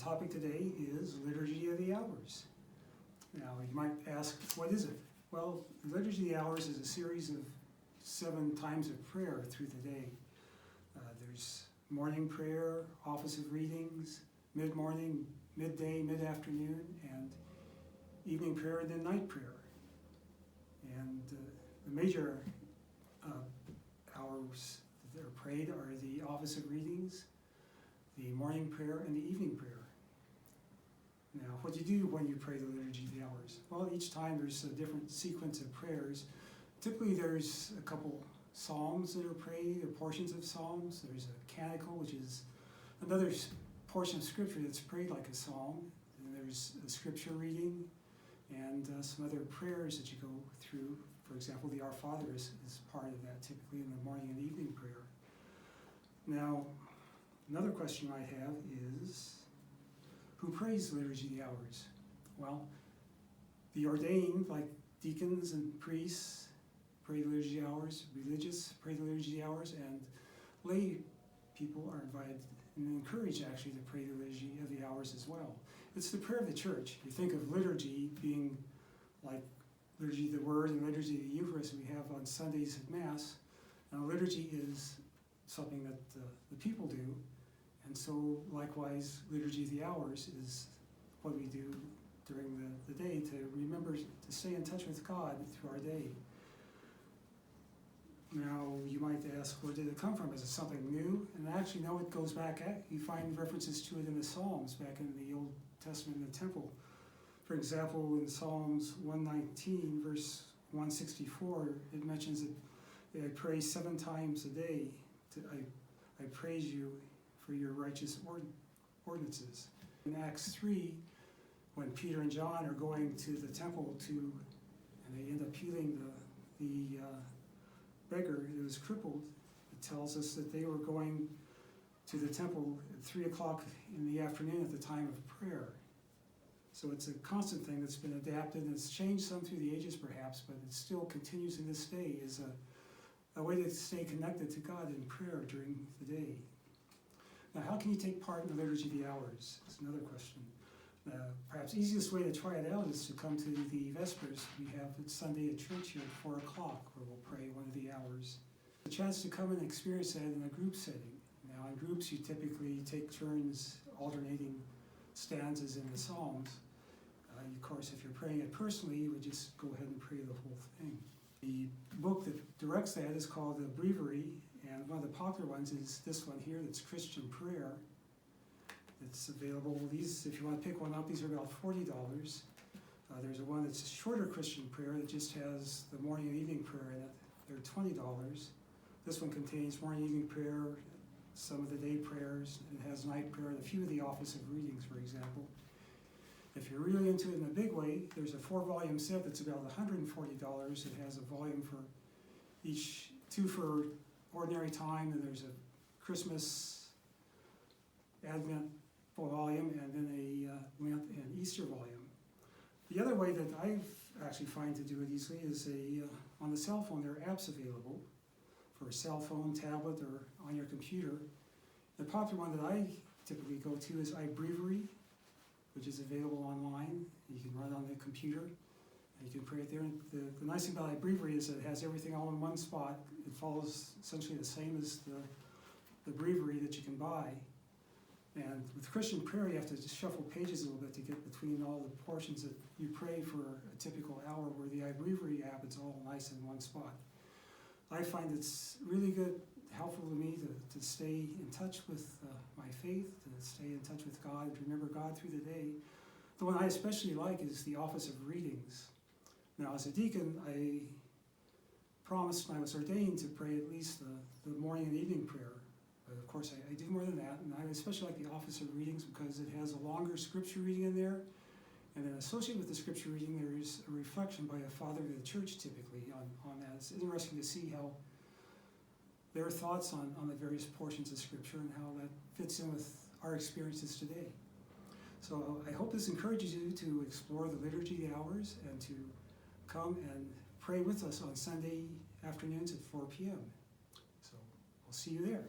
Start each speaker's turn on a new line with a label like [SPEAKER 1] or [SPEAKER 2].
[SPEAKER 1] topic today is Liturgy of the Hours. Now, you might ask, what is it? Well, the Liturgy of the Hours is a series of 7 times of prayer through the day. There's morning prayer, office of readings, mid-morning, midday, mid-afternoon, and evening prayer, and then night prayer. And the major hours that are prayed are the office of readings, the morning prayer, and the evening prayer. Now, what do you do when you pray the Liturgy of the Hours? Well, each time there's a different sequence of prayers. Typically there's a couple psalms that are prayed, or portions of psalms. There's a canticle, which is another portion of scripture that's prayed like a psalm. And there's a scripture reading and some other prayers that you go through. For example, the Our Father is part of that, typically in the morning and evening prayer. Now, another question I have is, who prays the Liturgy of the Hours? Well, the ordained, like deacons and priests, pray the Liturgy of the Hours. Religious pray the Liturgy of the Hours, and lay people are invited and encouraged actually to pray the Liturgy of the Hours as well. It's the prayer of the church. You think of liturgy being like Liturgy of the Word and Liturgy of the Eucharist we have on Sundays at Mass. Now, liturgy is something that the people do, and so likewise Liturgy of the Hours is what we do during the day to remember to stay in touch with God through our day. Now, you might ask, where did it come from? Is it something new? And actually, no, it goes back, you find references to it in the Psalms back in the Old Testament in the temple. For example, in Psalms 119, verse 164, it mentions that I pray 7 times a day. I praise you for your righteous ordinances. In Acts 3, when Peter and John are going to the temple and they end up healing the beggar who was crippled, it tells us that they were going to the temple at 3 o'clock in the afternoon at the time of prayer. So it's a constant thing that's been adapted, and it's changed some through the ages perhaps, but it still continues in this day as a way to stay connected to God in prayer during the day. Now, how can you take part in the Liturgy of the Hours? That's another question. Perhaps easiest way to try it out is to come to the Vespers. We have it Sunday at church here at 4 o'clock, where we'll pray one of the hours. A chance to come and experience that in a group setting. Now, in groups, you typically take turns alternating stanzas in the Psalms. Of course, if you're praying it personally, you would just go ahead and pray the whole thing. The book that directs that is called the Breviary, and one of the popular ones is this one here, that's Christian Prayer. It's available. These, if you want to pick one up, these are about $40. There's a one that's a shorter Christian prayer that just has the morning and evening prayer in it. They're $20. This one contains morning and evening prayer, some of the day prayers, and it has night prayer, and a few of the office of readings, for example. If you're really into it in a big way, there's a 4-volume set that's about $140. It has a volume for each, 2 for ordinary time, and there's a Christmas Advent volume, and then a Lent and Easter volume. The other way that I've actually find to do it easily is on the cell phone. There are apps available for a cell phone, tablet, or on your computer. The popular one that I typically go to is iBreviary, which is available online. You can run on the computer, and you can pray it there. And the nice thing about iBreviary is that it has everything all in one spot. It follows essentially the same as the breviary that you can buy. And with Christian prayer, you have to just shuffle pages a little bit to get between all the portions that you pray for a typical hour, where the iBreviary app, it's all nice in one spot. I find it's really good, helpful to me to stay in touch with my faith, to stay in touch with God, to remember God through the day. The one I especially like is the office of readings. Now, as a deacon, I promised when I was ordained to pray at least the morning and evening prayer. But of course, I do more than that, and I especially like the office of readings because it has a longer scripture reading in there, and then associated with the scripture reading, there is a reflection by a father of the church typically on that. It's interesting to see how their thoughts on the various portions of scripture and how that fits in with our experiences today. So I hope this encourages you to explore the Liturgy of the Hours and to come and pray with us on Sunday afternoons at 4 p.m. So we'll see you there.